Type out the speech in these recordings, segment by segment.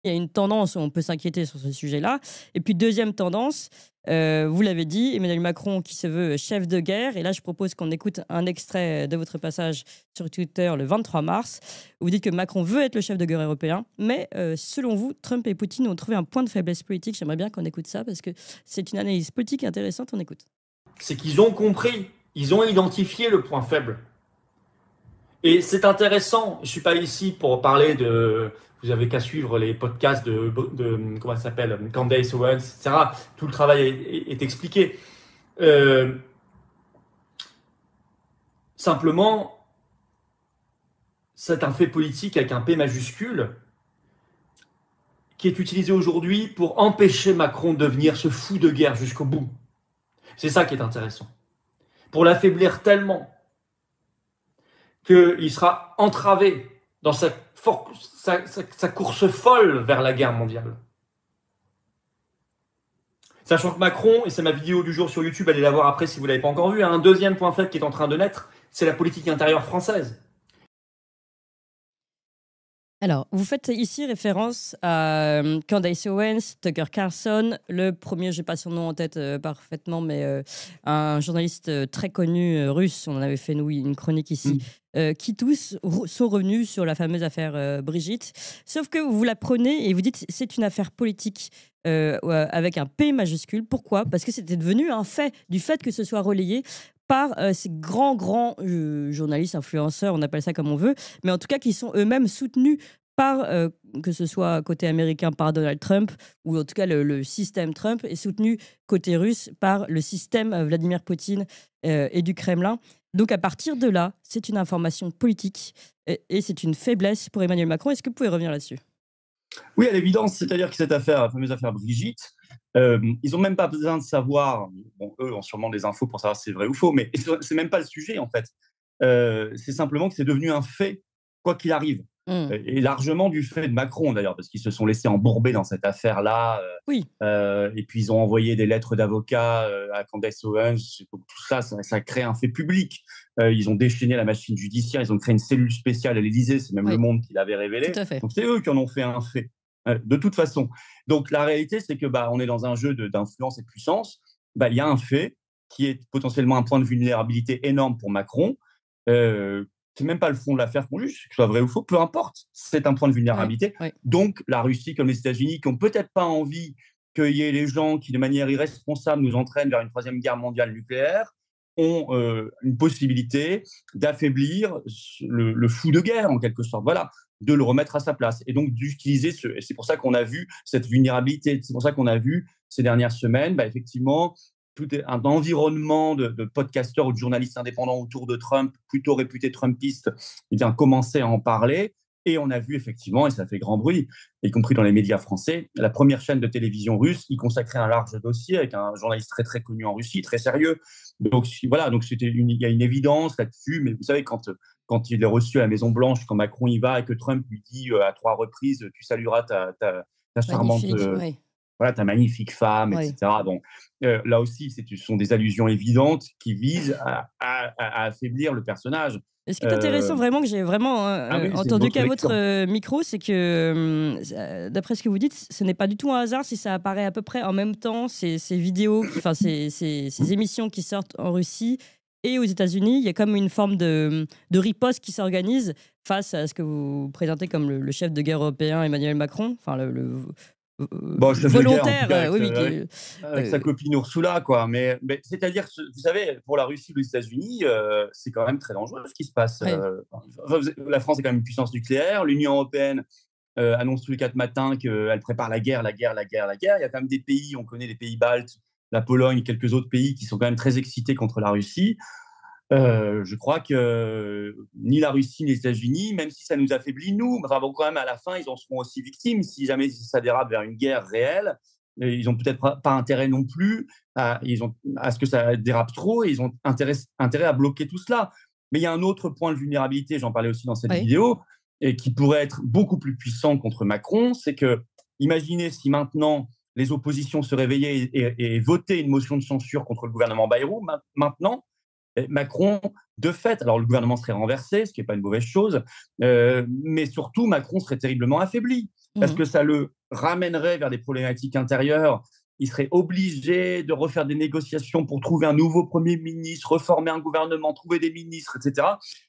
Il y a une tendance où on peut s'inquiéter sur ce sujet-là. Et puis, deuxième tendance, vous l'avez dit, Emmanuel Macron qui se veut chef de guerre. Et là, je propose qu'on écoute un extrait de votre passage sur Twitter le 23 mars, où vous dites que Macron veut être le chef de guerre européen. Mais selon vous, Trump et Poutine ont trouvé un point de faiblesse politique. J'aimerais bien qu'on écoute ça parce que c'est une analyse politique intéressante. On écoute. C'est qu'ils ont compris, ils ont identifié le point faible. Et c'est intéressant, je ne suis pas ici pour parler de... Vous avez qu'à suivre les podcasts de comment ça s'appelle, Candace Owens, etc. Tout le travail est expliqué. Simplement, c'est un fait politique avec un P majuscule qui est utilisé aujourd'hui pour empêcher Macron de devenir ce fou de guerre jusqu'au bout. C'est ça qui est intéressant. Pour l'affaiblir tellement qu'il sera entravé dans sa course folle vers la guerre mondiale. Sachant que Macron, et c'est ma vidéo du jour sur YouTube, allez la voir après si vous ne l'avez pas encore vue, a un deuxième point faible qui est en train de naître, c'est la politique intérieure française. Alors, vous faites ici référence à Candace Owens, Tucker Carlson, le premier, je n'ai pas son nom en tête parfaitement, mais un journaliste très connu russe, on en avait fait nous une chronique ici, qui tous sont revenus sur la fameuse affaire Brigitte. Sauf que vous la prenez et vous dites c'est une affaire politique avec un P majuscule. Pourquoi ? Parce que c'était devenu un fait, du fait que ce soit relayé par ces grands journalistes, influenceurs, on appelle ça comme on veut, mais en tout cas qui sont eux-mêmes soutenus par, que ce soit côté américain par Donald Trump, ou en tout cas le système Trump est soutenu côté russe par le système Vladimir Poutine et du Kremlin. Donc à partir de là, c'est une information politique et c'est une faiblesse pour Emmanuel Macron. Est-ce que vous pouvez revenir là-dessus ? Oui, à l'évidence, c'est-à-dire que cette affaire, la fameuse affaire Brigitte, ils n'ont même pas besoin de savoir, bon, eux ont sûrement des infos pour savoir si c'est vrai ou faux, mais c'est même pas le sujet en fait. C'est simplement que c'est devenu un fait, quoi qu'il arrive. Et largement du fait de Macron d'ailleurs, parce qu'ils se sont laissés embourber dans cette affaire-là. Oui. Et puis ils ont envoyé des lettres d'avocats à Candace Owens. Tout ça, ça crée un fait public. Ils ont déchaîné la machine judiciaire, ils ont créé une cellule spéciale à l'Élysée, c'est même Le Monde qui l'avait révélé. Tout à fait. Donc c'est eux qui en ont fait un fait, de toute façon. Donc la réalité, c'est que on est dans un jeu d'influence et de puissance. Il y a un fait qui est potentiellement un point de vulnérabilité énorme pour Macron. C'est même pas le fond de l'affaire qu'on juge, que ce soit vrai ou faux, peu importe, c'est un point de vulnérabilité. Ouais. Donc la Russie comme les États-Unis, qui n'ont peut-être pas envie qu'il y ait les gens qui, de manière irresponsable, nous entraînent vers une troisième guerre mondiale nucléaire, ont une possibilité d'affaiblir le fou de guerre, en quelque sorte. Voilà, de le remettre à sa place. Et donc d'utiliser et c'est pour ça qu'on a vu cette vulnérabilité. C'est pour ça qu'on a vu ces dernières semaines, effectivement, tout un environnement de podcasteurs ou de journalistes indépendants autour de Trump, plutôt réputés trumpistes, commencer à en parler. Et on a vu effectivement, et ça fait grand bruit, y compris dans les médias français, la première chaîne de télévision russe y consacrait un large dossier avec un journaliste très très connu en Russie, très sérieux. Donc voilà, donc il y a une évidence là-dessus. Mais vous savez, quand il est reçu à la Maison Blanche, quand Macron y va et que Trump lui dit à 3 reprises, tu salueras ta charmante. Voilà, ta magnifique femme, etc. Donc là aussi, ce sont des allusions évidentes qui visent à affaiblir le personnage. Et ce qui est intéressant, vraiment, que j'ai vraiment entendu qu'à votre micro, c'est que, d'après ce que vous dites, ce n'est pas du tout un hasard si ça apparaît à peu près en même temps, ces vidéos, ces émissions qui sortent en Russie et aux États-Unis. Il y a comme une forme de riposte qui s'organise face à ce que vous présentez comme le chef de guerre européen, Emmanuel Macron, enfin volontaire, guerre, avec sa copine Ursula, quoi. Mais c'est-à-dire, vous savez, pour la Russie ou les États-Unis, c'est quand même très dangereux ce qui se passe. La France est quand même une puissance nucléaire. L'Union européenne annonce tous les 4 matins qu'elle prépare la guerre. Il y a quand même des pays, on connaît les pays baltes, la Pologne, quelques autres pays qui sont quand même très excités contre la Russie. Je crois que ni la Russie ni les États-Unis, même si ça nous affaiblit, nous, quand même à la fin, ils en seront aussi victimes si jamais ça dérape vers une guerre réelle. Et ils n'ont peut-être pas intérêt non plus à ce que ça dérape trop, et ils ont intérêt à bloquer tout cela. Mais il y a un autre point de vulnérabilité, j'en parlais aussi dans cette vidéo, et qui pourrait être beaucoup plus puissant contre Macron, c'est que, imaginez si maintenant les oppositions se réveillaient et votaient une motion de censure contre le gouvernement Bayrou, maintenant, Macron, de fait, alors le gouvernement serait renversé, ce qui n'est pas une mauvaise chose, mais surtout Macron serait terriblement affaibli. parce que ça le ramènerait vers des problématiques intérieures. Il serait obligé de refaire des négociations pour trouver un nouveau Premier ministre, reformer un gouvernement, trouver des ministres, etc.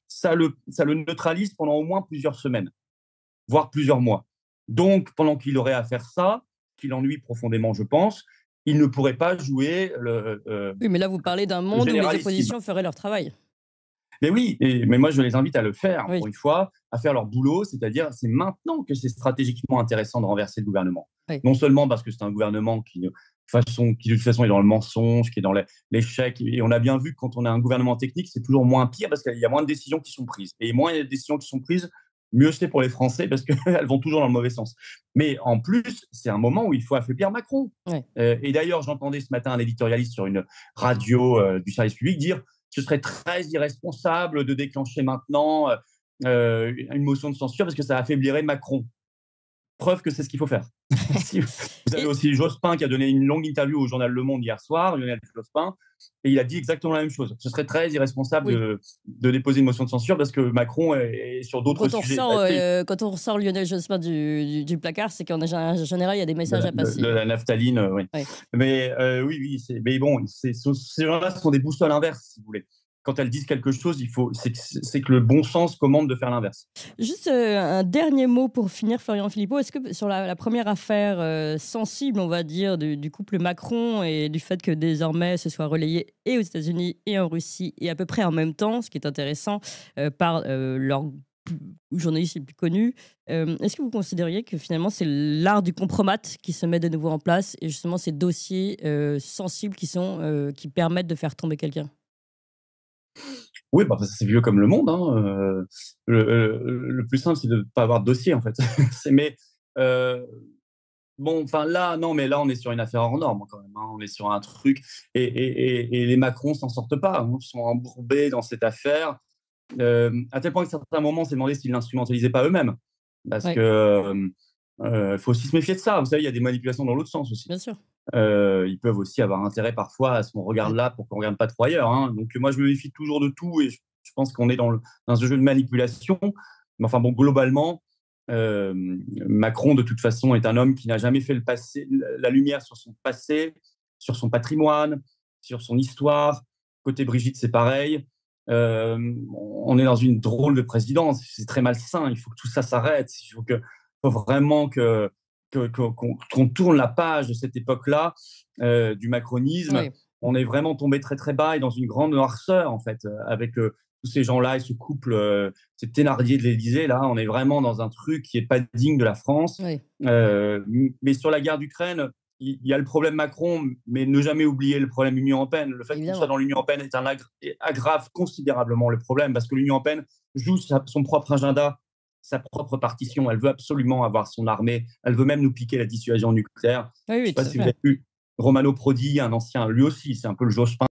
Ça le neutralise pendant au moins plusieurs semaines, voire plusieurs mois. Donc, pendant qu'il aurait à faire ça, qui l'ennuie profondément, je pense, il ne pourrait pas jouer Oui, mais là, vous parlez d'un monde où les oppositions feraient leur travail. Mais oui, mais moi, je les invite à le faire, Oui. pour une fois, à faire leur boulot. C'est-à-dire, c'est maintenant que c'est stratégiquement intéressant de renverser le gouvernement. Oui. Non seulement parce que c'est un gouvernement qui, de toute façon, est dans le mensonge, qui est dans l'échec. Et on a bien vu que quand on a un gouvernement technique, c'est toujours moins pire parce qu'il y a moins de décisions qui sont prises. Et moins il y a de décisions qui sont prises, mieux c'est pour les Français parce qu'elles vont toujours dans le mauvais sens. Mais en plus, c'est un moment où il faut affaiblir Macron. Oui. Et d'ailleurs, j'entendais ce matin un éditorialiste sur une radio du service public dire ce serait très irresponsable de déclencher maintenant une motion de censure parce que ça affaiblirait Macron. Preuve que c'est ce qu'il faut faire. Vous avez aussi Jospin qui a donné une longue interview au journal Le Monde hier soir, Lionel Jospin, et il a dit exactement la même chose. Ce serait très irresponsable de déposer une motion de censure parce que Macron est sur d'autres sujets. Quand on ressort Lionel Jospin du placard, c'est qu'en général, il y a des messages à passer. De la naphtaline, oui. Mais oui, mais bon, ces gens-là sont des boussoles inverses, si vous voulez. Quand elles disent quelque chose, c'est que le bon sens commande de faire l'inverse. Juste un dernier mot pour finir, Florian Philippot. Est-ce que sur la première affaire sensible, on va dire, du couple Macron et du fait que désormais ce soit relayé et aux États-Unis et en Russie et à peu près en même temps, ce qui est intéressant, par leurs journalistes les plus connus, est-ce que vous considériez que finalement c'est l'art du compromat qui se met de nouveau en place et justement ces dossiers sensibles qui permettent de faire tomber quelqu'un? Oui, c'est vieux comme le monde. Hein. Le plus simple, c'est de ne pas avoir de dossier, en fait. Mais bon, enfin là, non, mais là, on est sur une affaire hors norme quand même. Hein. On est sur un truc. Et les Macron s'en sortent pas. Hein. Ils sont embourbés dans cette affaire. À tel point qu'à certains moments, on s'est demandé s'ils l'instrumentalisaient pas eux-mêmes. Parce que faut aussi se méfier de ça. Vous savez, il y a des manipulations dans l'autre sens aussi. Bien sûr. Ils peuvent aussi avoir intérêt parfois à ce qu'on regarde là pour qu'on ne regarde pas trop ailleurs. Hein. Donc moi, je me méfie toujours de tout et je pense qu'on est dans ce jeu de manipulation. Mais enfin bon, globalement, Macron, de toute façon, est un homme qui n'a jamais fait la lumière sur son passé, sur son patrimoine, sur son histoire. Côté Brigitte, c'est pareil. On est dans une drôle de présidence. C'est très malsain. Il faut que tout ça s'arrête. Il faut vraiment qu'on tourne la page de cette époque-là, du macronisme. Oui. On est vraiment tombé très très bas et dans une grande noirceur en fait, avec tous ces gens-là et ce couple, ces Thénardier de l'Élysée. Là, on est vraiment dans un truc qui n'est pas digne de la France. Oui. Mais sur la guerre d'Ukraine, il y a le problème Macron, mais ne jamais oublier le problème Union européenne. Le fait qu'on soit dans l'Union européenne aggrave considérablement le problème parce que l'Union européenne joue son propre agenda, sa propre partition. Elle veut absolument avoir son armée. Elle veut même nous piquer la dissuasion nucléaire. Je ne sais pas si vous avez vu Romano Prodi, un ancien, lui aussi, c'est un peu le Jospin